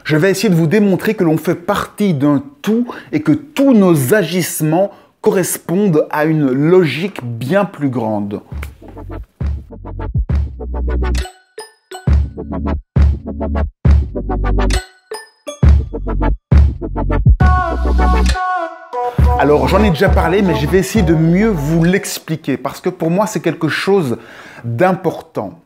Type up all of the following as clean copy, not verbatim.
Je vais essayer de vous démontrer que l'on fait partie d'un tout et que tous nos agissements correspondent à une logique bien plus grande. Alors, j'en ai déjà parlé, mais je vais essayer de mieux vous l'expliquer, parce que pour moi, c'est quelque chose d'important.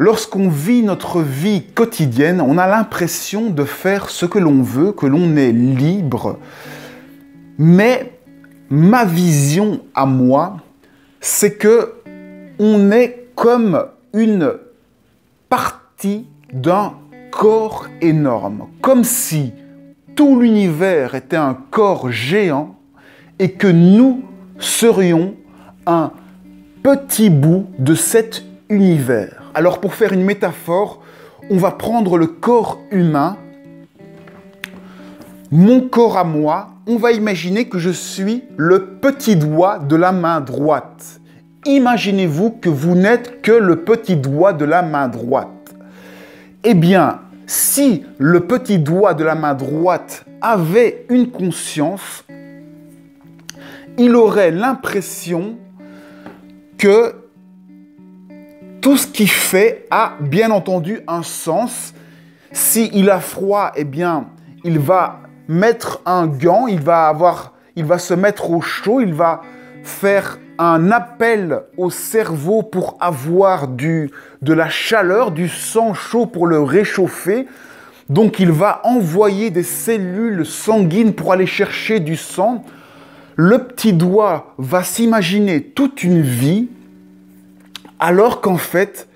Lorsqu'on vit notre vie quotidienne, on a l'impression de faire ce que l'on veut, que l'on est libre. Mais ma vision à moi, c'est que on est comme une partie d'un corps énorme, comme si tout l'univers était un corps géant et que nous serions un petit bout de cet univers. Alors pour faire une métaphore, on va prendre le corps humain, mon corps à moi, on va imaginer que je suis le petit doigt de la main droite. Imaginez-vous que vous n'êtes que le petit doigt de la main droite. Eh bien, si le petit doigt de la main droite avait une conscience, il aurait l'impression que tout ce qu'il fait a bien entendu un sens. S'il a froid, eh bien, il va mettre un gant, il va se mettre au chaud, il va faire un appel au cerveau pour avoir de la chaleur, du sang chaud pour le réchauffer. Donc, il va envoyer des cellules sanguines pour aller chercher du sang. Le petit doigt va s'imaginer toute une vie, alors qu'en fait,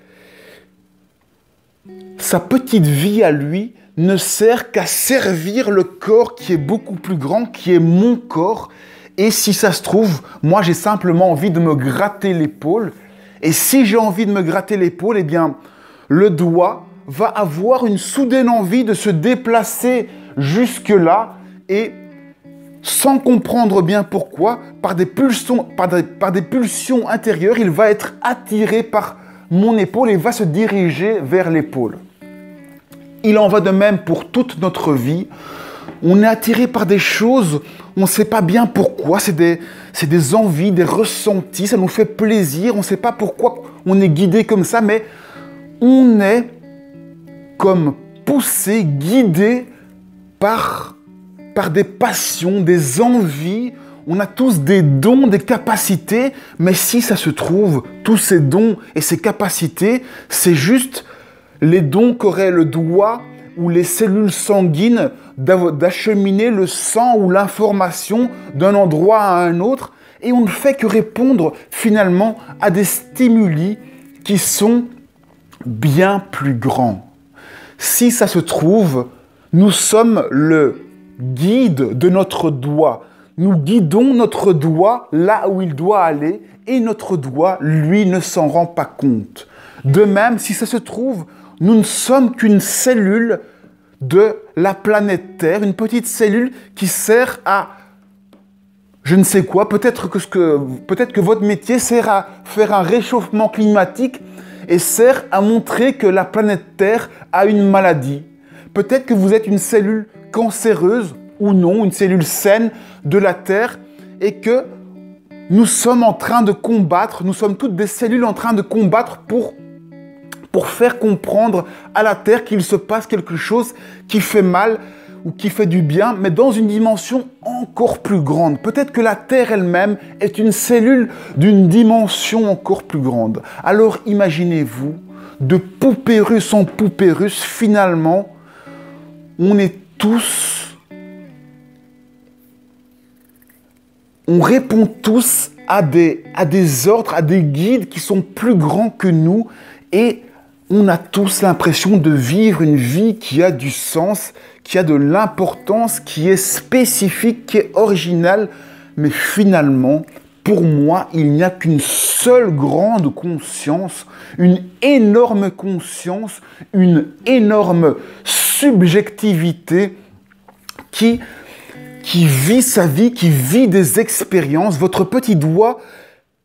sa petite vie à lui ne sert qu'à servir le corps qui est beaucoup plus grand, qui est mon corps. Et si ça se trouve, moi j'ai simplement envie de me gratter l'épaule. Et si j'ai envie de me gratter l'épaule, eh bien, le doigt va avoir une soudaine envie de se déplacer jusque-là et sans comprendre bien pourquoi, par des pulsions intérieures, il va être attiré par mon épaule et va se diriger vers l'épaule. Il en va de même pour toute notre vie. On est attiré par des choses, on ne sait pas bien pourquoi, c'est des envies, des ressentis, ça nous fait plaisir, on ne sait pas pourquoi on est guidé comme ça, mais on est comme poussé, guidé par des passions, des envies. On a tous des dons, des capacités, mais si ça se trouve, tous ces dons et ces capacités, c'est juste les dons qu'aurait le doigt ou les cellules sanguines d'acheminer le sang ou l'information d'un endroit à un autre, et on ne fait que répondre finalement à des stimuli qui sont bien plus grands. Si ça se trouve, nous sommes le guide de notre doigt. Nous guidons notre doigt là où il doit aller et notre doigt, lui, ne s'en rend pas compte. De même, si ça se trouve, nous ne sommes qu'une cellule de la planète Terre, une petite cellule qui sert à, je ne sais quoi, peut-être que votre métier sert à faire un réchauffement climatique et sert à montrer que la planète Terre a une maladie. Peut-être que vous êtes une cellule cancéreuse ou non, une cellule saine de la Terre et que nous sommes en train de combattre, nous sommes toutes des cellules en train de combattre pour faire comprendre à la Terre qu'il se passe quelque chose qui fait mal ou qui fait du bien, mais dans une dimension encore plus grande. Peut-être que la Terre elle-même est une cellule d'une dimension encore plus grande. Alors imaginez-vous, de poupée russe en poupée russe, finalement, on est tous... On répond tous à des ordres, à des guides qui sont plus grands que nous et on a tous l'impression de vivre une vie qui a du sens, qui a de l'importance, qui est spécifique, qui est originale. Mais finalement, pour moi, il n'y a qu'une seule grande conscience, une énorme conscience, une énorme subjectivité qui vit sa vie, qui vit des expériences. Votre petit doigt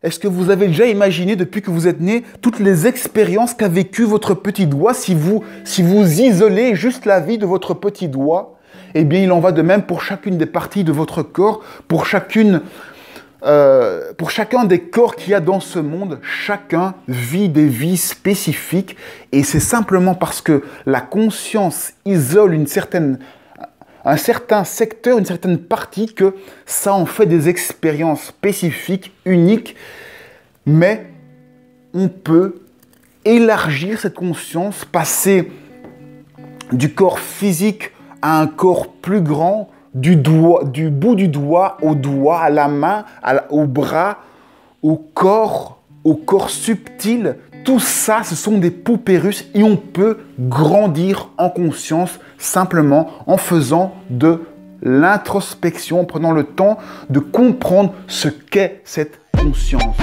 Est-ce que vous avez déjà imaginé depuis que vous êtes né toutes les expériences qu'a vécu votre petit doigt si vous isolez juste la vie de votre petit doigt? Eh bien, il en va de même pour chacune des parties de votre corps, pour chacun des corps qu'il y a dans ce monde. Chacun vit des vies spécifiques et c'est simplement parce que la conscience isole un certain secteur, une certaine partie, que ça en fait des expériences spécifiques, uniques, mais on peut élargir cette conscience, passer du corps physique à un corps plus grand, du bout du doigt au doigt, à la main, au bras, au corps subtil. Tout ça, ce sont des poupées russes et on peut grandir en conscience simplement en faisant de l'introspection, en prenant le temps de comprendre ce qu'est cette conscience.